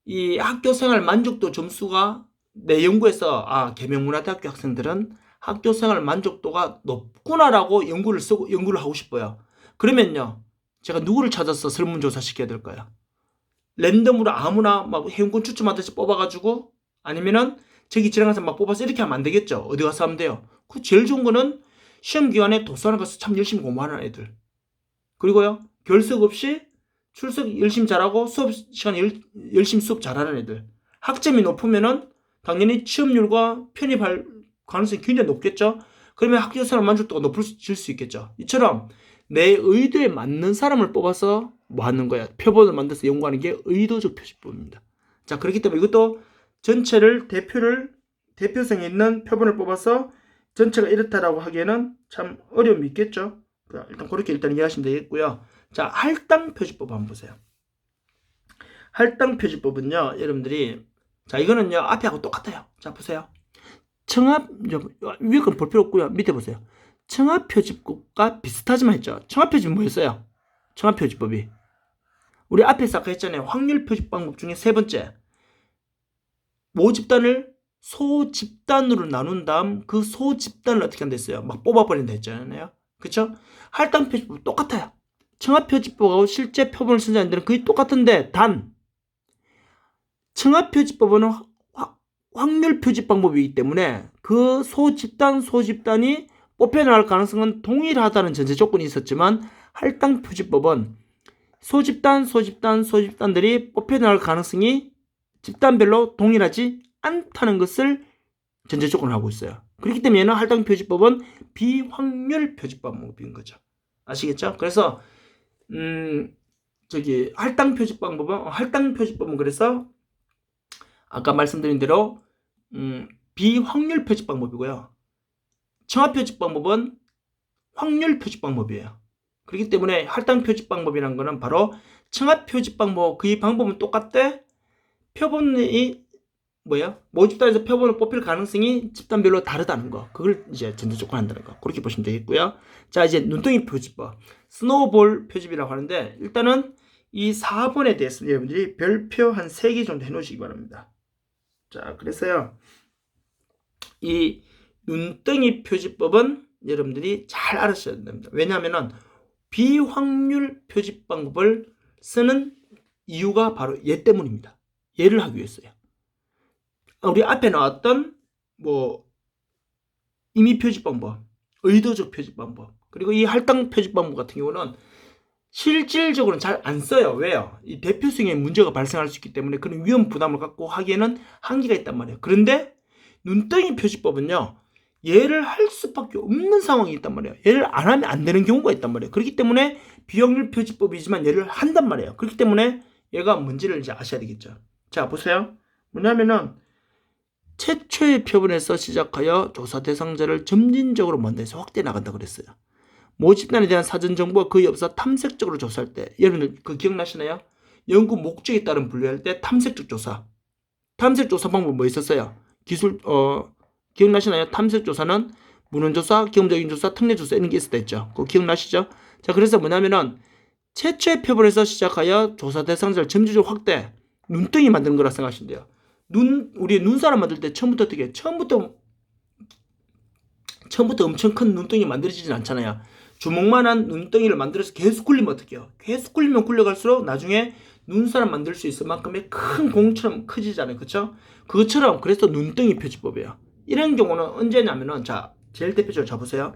이 학교생활 만족도 점수가 내 연구에서 계명문화대학교 학생들은 학교생활 만족도가 높구나라고 연구를 하고 싶어요. 그러면요 제가 누구를 찾아서 설문조사 시켜야 될까요? 랜덤으로 아무나 막 회원권 추첨하듯이 뽑아가지고 아니면은 저기 지나가서 막 뽑아서 이렇게 하면 안 되겠죠. 어디 가서 하면 돼요. 그 제일 좋은 거는 시험 기간에 도서관에 가서 참 열심히 공부하는 애들. 그리고요 결석 없이 출석 열심히 잘하고 수업 시간에 열심히 수업 잘하는 애들. 학점이 높으면은 당연히 취업률과 편입할 가능성이 굉장히 높겠죠. 그러면 학교생활 만족도가 높아질 수 있겠죠. 이처럼 내 의도에 맞는 사람을 뽑아서 뭐 하는 거야? 표본을 만들어서 연구하는 게 의도적 표집법입니다. 자, 그렇기 때문에 이것도 전체를 대표를 대표성 있는 표본을 뽑아서 전체가 이렇다라고 하기에는 참 어려움이 있겠죠. 일단 그렇게 일단 이해하시면 되겠고요. 자, 할당 표지법 한번 보세요. 할당 표지법은요, 여러분들이, 자, 이거는요, 앞에하고 똑같아요. 자, 보세요. 위에 건 볼 필요 없고요. 밑에 보세요. 청합표지법과 비슷하지만 했죠. 청합표지법 뭐였어요? 청합표지법이. 우리 앞에서 아까 했잖아요. 확률표집 방법 중에 세 번째. 모집단을 소집단으로 나눈 다음 그 소집단을 어떻게 한다 했어요? 막 뽑아버린다 했잖아요. 그쵸? 할당표지법 똑같아요. 청합표지법하고 실제 표본을 쓴다는 데는 거의 똑같은데, 단 청합표지법은 확률표집 방법이기 때문에 그 소집단이 뽑혀나갈 가능성은 동일하다는 전제 조건이 있었지만, 할당표지법은 소집단들이 뽑혀나갈 가능성이 집단별로 동일하지 않다는 것을 전제 조건을 하고 있어요. 그렇기 때문에 얘는 할당표지법은 비확률표집 방법인 거죠. 아시겠죠? 그래서 할당표지법은 그래서 아까 말씀드린 대로 비확률 표집 방법이고요. 청합 표집 방법은 확률 표집 방법이에요. 그렇기 때문에 할당 표집 방법이라는 거는 바로 청합 표집 방법, 그 방법은 똑같대. 표본이 모집단에서 표본을 뽑힐 가능성이 집단별로 다르다는 거. 그걸 이제 전제 조건 한다는 거. 그렇게 보시면 되겠고요. 자, 이제 눈덩이 표지법, 스노우볼 표집이라고 하는데, 일단은 이 4번에 대해서 여러분들이 별표 한 3개 정도 해놓으시기 바랍니다. 자, 그래서요, 이 눈덩이 표지법은 여러분들이 잘 알으셔야 됩니다. 왜냐하면 비확률 표집 방법을 쓰는 이유가 바로 얘 때문입니다. 얘를 하기 위해서요. 우리 앞에 나왔던 임의 표집 방법, 의도적 표집 방법, 그리고 이 할당 표집 방법 같은 경우는 실질적으로는 잘 안 써요. 왜요? 이 대표성에 문제가 발생할 수 있기 때문에 그런 위험 부담을 갖고 하기에는 한계가 있단 말이에요. 그런데 눈덩이 표지법은요, 얘를 할 수밖에 없는 상황이 있단 말이에요. 얘를 안 하면 안 되는 경우가 있단 말이에요. 그렇기 때문에 비확률 표지법이지만 얘를 한단 말이에요. 그렇기 때문에 얘가 뭔지를 이제 아셔야 되겠죠. 자, 보세요. 뭐냐면은 최초의 표본에서 시작하여 조사 대상자를 점진적으로 먼 데서 확대해 나간다 그랬어요. 모집단에 대한 사전 정보가 거의 없어 탐색적으로 조사할 때, 여러분들 그 기억나시나요? 연구 목적에 따른 분류할 때 탐색적 조사. 탐색 조사 방법 뭐 있었어요? 기억나시나요? 탐색 조사는 문헌 조사, 경험적인 조사, 특례 조사 이런 게 있었다 했죠. 그거 기억나시죠? 자, 그래서 뭐냐면은 최초의 표본에서 시작하여 조사 대상자를 점진적으로 확대, 눈덩이 만드는 거라 생각하시면 돼요. 우리 눈사람 만들 때 처음부터 어떻게 해요? 처음부터 엄청 큰 눈덩이 만들어지진 않잖아요. 주먹만한 눈덩이를 만들어서 계속 굴리면 어떻게 해요? 계속 굴리면 굴려갈수록 나중에 눈사람 만들 수 있을 만큼의 큰 공처럼 커지잖아요. 그쵸? 그것처럼 그래서 눈덩이 표지법이에요. 이런 경우는 언제냐면은, 자, 제일 대표적으로 잡으세요.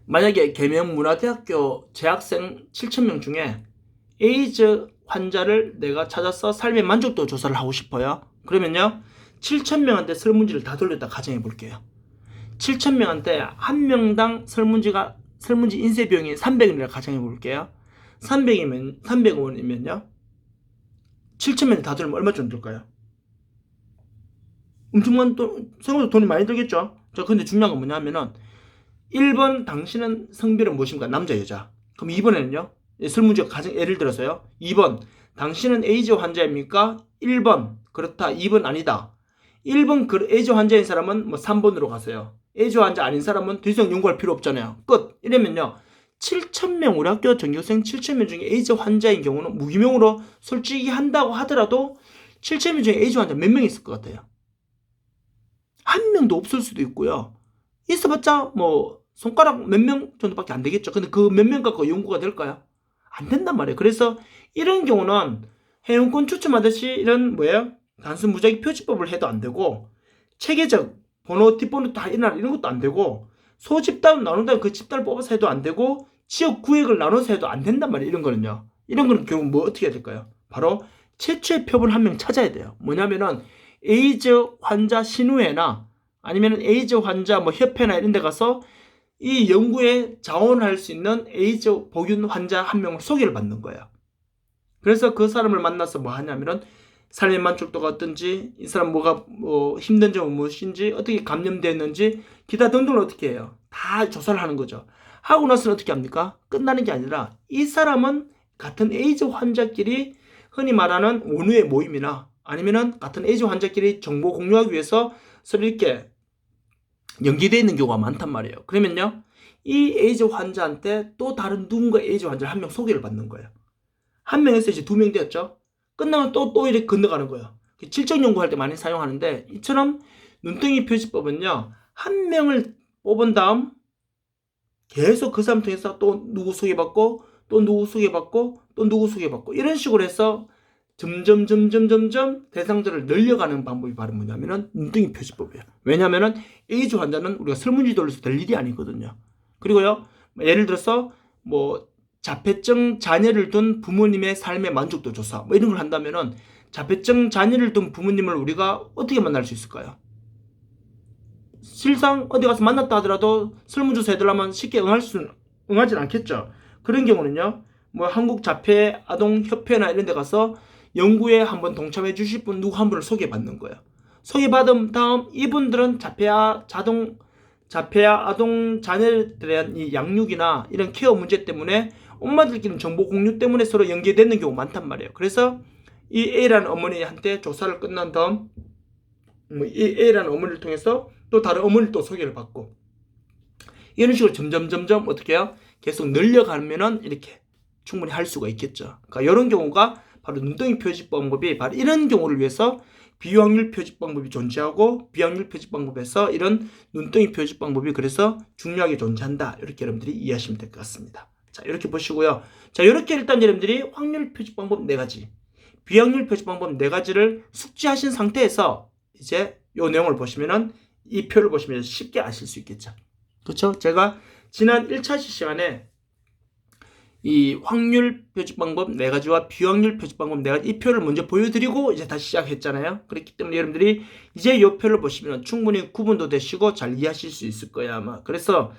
만약에 계명문화대학교 재학생 7,000명 중에 에이즈 환자를 내가 찾아서 삶의 만족도 조사를 하고 싶어요. 그러면요, 7,000명한테 설문지를 다 돌렸다 가정해 볼게요. 7,000명한테 한 명당 설문지 인쇄 비용이 300원이라 가정해 볼게요. 300원이면요 7,000명이 다 들면 얼마 정도 들까요? 엄청난 생각보다 돈이 많이 들겠죠. 자, 근데 중요한 건 뭐냐면은 1번 당신은 성별은 무엇입니까? 남자, 여자. 그럼 2번에는요, 설문지가 가정 예를 들어서요, 2번 당신은 에이즈 환자입니까? 1번 그렇다, 2번 아니다. 1번 에이즈 환자인 사람은 3번으로 가세요. 에이즈 환자 아닌 사람은 더 이상 연구할 필요 없잖아요. 끝. 이러면요, 7,000명, 우리 학교 전교생 7,000명 중에 에이즈 환자인 경우는 무기명으로 솔직히 한다고 하더라도 7,000명 중에 에이즈 환자 몇 명 있을 것 같아요? 한 명도 없을 수도 있고요. 있어봤자 손가락 몇 명 정도밖에 안 되겠죠. 근데 그 몇 명 갖고 연구가 될까요? 안 된단 말이에요. 그래서 이런 경우는 회원권 추첨하듯이 이런 단순 무작위 표지법을 해도 안 되고, 체계적 번호, 뒷번호 다 이런 것도 안 되고, 소집단 나눈다면 그 집단을 뽑아서 해도 안 되고, 지역 구역을 나눠서 해도 안 된단 말이에요. 이런 거는요. 이런 거는 결국 어떻게 해야 될까요? 바로 최초의 표본 한 명 찾아야 돼요. 뭐냐면은 에이즈 환자 신우회나 아니면 에이즈 환자 협회나 이런 데 가서 이 연구에 자원할 수 있는 에이즈 복균 환자 한 명을 소개를 받는 거예요. 그래서 그 사람을 만나서 뭐 하냐면은 삶의 만족도가 어떤지, 이 사람 뭐가 힘든 점은 무엇인지, 어떻게 감염됐는지 기타 등등을 어떻게 해요? 다 조사를 하는 거죠. 하고 나서는 어떻게 합니까? 끝나는 게 아니라 이 사람은 같은 에이즈 환자끼리 흔히 말하는 원우의 모임이나 아니면은 같은 에이즈 환자끼리 정보 공유하기 위해서 서로 이렇게 연계되어 있는 경우가 많단 말이에요. 그러면요, 이 에이즈 환자한테 또 다른 누군가 에이즈 환자를 한 명 소개를 받는 거예요. 한 명에서 이제 두 명 되었죠. 끝나면 또 이렇게 건너가는 거예요. 질적 연구할 때 많이 사용하는데, 이처럼 눈덩이 표시법은요, 한 명을 뽑은 다음 계속 그 사람 통해서 또 누구 소개받고, 또 누구 소개받고, 또 누구 소개받고, 이런 식으로 해서 점점 대상자를 늘려가는 방법이 바로 뭐냐면은 눈덩이 표시법이에요. 왜냐면은 에이즈 환자는 우리가 설문지 돌려서 될 일이 아니거든요. 그리고요, 예를 들어서 뭐 자폐증 자녀를 둔 부모님의 삶의 만족도 조사 뭐 이런 걸 한다면은 자폐증 자녀를 둔 부모님을 우리가 어떻게 만날 수 있을까요? 실상 어디 가서 만났다 하더라도 설문조사 해달라면 쉽게 응하진 않겠죠. 그런 경우는요, 뭐 한국 자폐 아동 협회나 이런 데 가서 연구에 한번 동참해 주실 분 누구 한 분을 소개받는 거예요. 소개받은 다음 이분들은 자폐아 아동 자녀들에 대한 이 양육이나 이런 케어 문제 때문에 엄마들끼리 정보 공유 때문에 서로 연계되는 경우가 많단 말이에요. 그래서 이 A라는 어머니한테 조사를 끝난 다음 이 A라는 어머니를 통해서 또 다른 어머니를 또 소개를 받고, 이런 식으로 점점 어떻게 해요? 계속 늘려가면은 이렇게 충분히 할 수가 있겠죠. 그러니까 이런 경우가 바로 눈덩이 표시 방법이 바로 이런 경우를 위해서 비확률 표시 방법이 존재하고, 비확률 표시 방법에서 이런 눈덩이 표시 방법이 그래서 중요하게 존재한다. 이렇게 여러분들이 이해하시면 될 것 같습니다. 자, 이렇게 보시고요. 자, 이렇게 일단 여러분들이 확률 표시 방법 4가지, 비확률 표시 방법 4가지를 숙지하신 상태에서 이제 이 내용을 보시면은 이 표를 보시면 쉽게 아실 수 있겠죠. 그렇죠? 제가 지난 1차 시간에 이 확률 표시 방법 4가지와 비확률 표시 방법 4가지 이 표를 먼저 보여드리고 이제 다시 시작했잖아요. 그렇기 때문에 여러분들이 이제 이 표를 보시면 충분히 구분도 되시고 잘 이해하실 수 있을 거예요, 아마. 그래서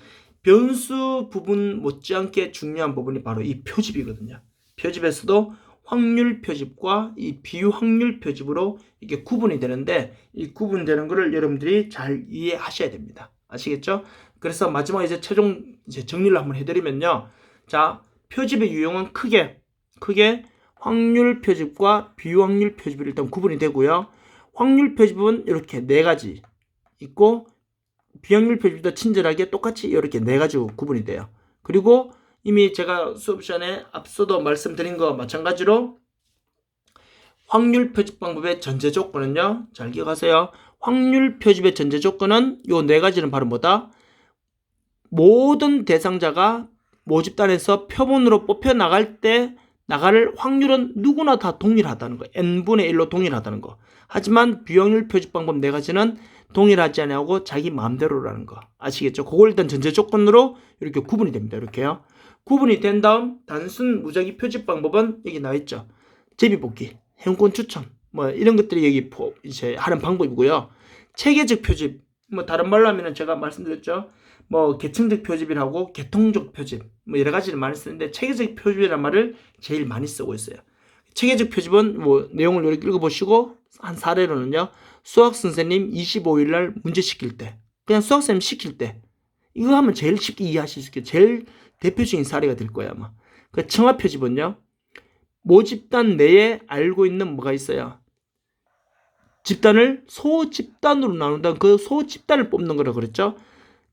변수 부분 못지않게 중요한 부분이 바로 이 표집이거든요. 표집에서도 확률 표집과 이 비확률 표집으로 이게 구분이 되는데, 이 구분되는 거를 여러분들이 잘 이해하셔야 됩니다. 아시겠죠? 그래서 마지막에 이제 최종 정리를 한번 해드리면요. 자, 표집의 유형은 크게 확률 표집과 비확률 표집이 일단 구분이 되고요. 확률 표집은 이렇게 4가지 있고, 비확률 표집도 친절하게 똑같이 이렇게 4가지로 구분이 돼요. 그리고 이미 제가 수업 시간에 앞서도 말씀드린 거 마찬가지로 확률 표집 방법의 전제 조건은요, 잘 기억하세요. 확률 표집의 전제 조건은 요 4가지는 바로 뭐다? 모든 대상자가 모집단에서 표본으로 뽑혀 나갈 때 나갈 확률은 누구나 다 동일하다는 거, n분의 1로 동일하다는 거. 하지만 비확률 표집 방법 4가지는 동일하지 않고 자기 마음대로라는 거 아시겠죠? 그걸 일단 전제 조건으로 이렇게 구분이 됩니다. 이렇게요. 구분이 된 다음 단순 무작위 표집 방법은 여기 나와 있죠. 제비뽑기, 행운권 추천 뭐 이런 것들이 여기 이제 하는 방법이고요. 체계적 표집, 뭐 다른 말로 하면은 제가 말씀드렸죠. 뭐 계층적 표집이라고 계통적 표집 뭐 여러 가지를 많이 쓰는데, 체계적 표집이라는 말을 제일 많이 쓰고 있어요. 체계적 표집은 뭐 내용을 이렇게 읽어보시고, 한 사례로는요, 수학 선생님 25일 날 문제 시킬 때, 그냥 수학 선생님 시킬 때 이거 하면 제일 쉽게 이해하실 수 있게 제일 대표적인 사례가 될 거예요, 아마. 그 청합 표집은요, 모집단 내에 알고 있는 뭐가 있어요? 집단을 소집단으로 나눈다. 그 소집단을 뽑는 거라고 그랬죠.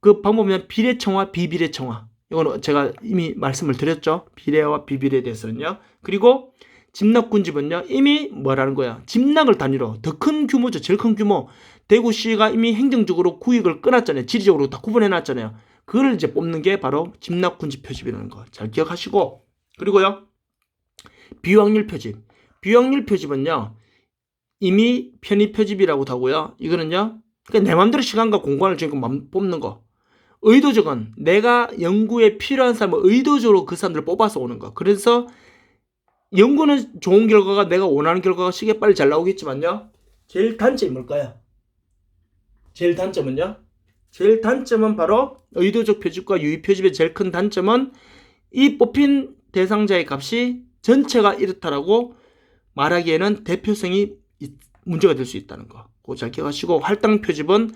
그 방법은 비례청화, 비비례청화. 이거는 제가 이미 말씀을 드렸죠. 비례와 비비례에 대해서는요. 그리고 집락군집은요, 이미 뭐라는 거야? 집락을 단위로 더 큰 규모죠. 제일 큰 규모. 대구시가 이미 행정적으로 구역을 끊었잖아요. 지리적으로 다 구분해놨잖아요. 그걸 이제 뽑는 게 바로 집락군집 표집이라는 거 잘 기억하시고, 그리고요, 비확률 표집. 비확률 표집은요, 이미 편의 표집이라고도 하고요. 이거는요, 그러니까 내 맘대로 시간과 공간을 정해서 뽑는 거. 의도적은 내가 연구에 필요한 사람을 의도적으로 그 사람들을 뽑아서 오는 거. 그래서 연구는 좋은 결과가, 내가 원하는 결과가 시계 빨리 잘 나오겠지만요, 제일 단점이 뭘까요? 제일 단점은 바로 의도적 표집과 유의 표집의 제일 큰 단점은 이 뽑힌 대상자의 값이 전체가 이렇다라고 말하기에는 대표성이 문제가 될 수 있다는 거. 그거 잘 기억하시고 할당 표집은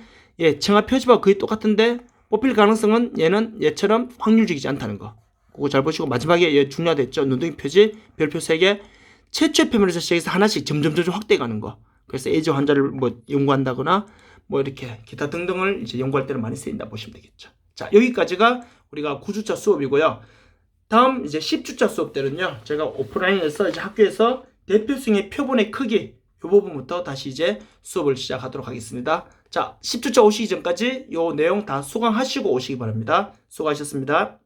청하 표집하고 거의 똑같은데 뽑힐 가능성은 얘처럼 확률적이지 않다는 거. 그거 잘 보시고 마지막에 중요하겠죠. 눈덩이 표지, 별표 3개. 최초의 표면에서 시작해서 하나씩 점점 확대해 가는 거. 그래서 에이즈 환자를 연구한다거나 이렇게 기타 등등을 이제 연구할 때는 많이 쓰인다 보시면 되겠죠. 자, 여기까지가 우리가 9주차 수업이고요. 다음 이제 10주차 수업 때는요. 제가 오프라인에서 이제 학교에서 대표성의 표본의 크기 이 부분부터 다시 이제 수업을 시작하도록 하겠습니다. 자, 10주차 오시기 전까지 이 내용 다 수강하시고 오시기 바랍니다. 수고하셨습니다.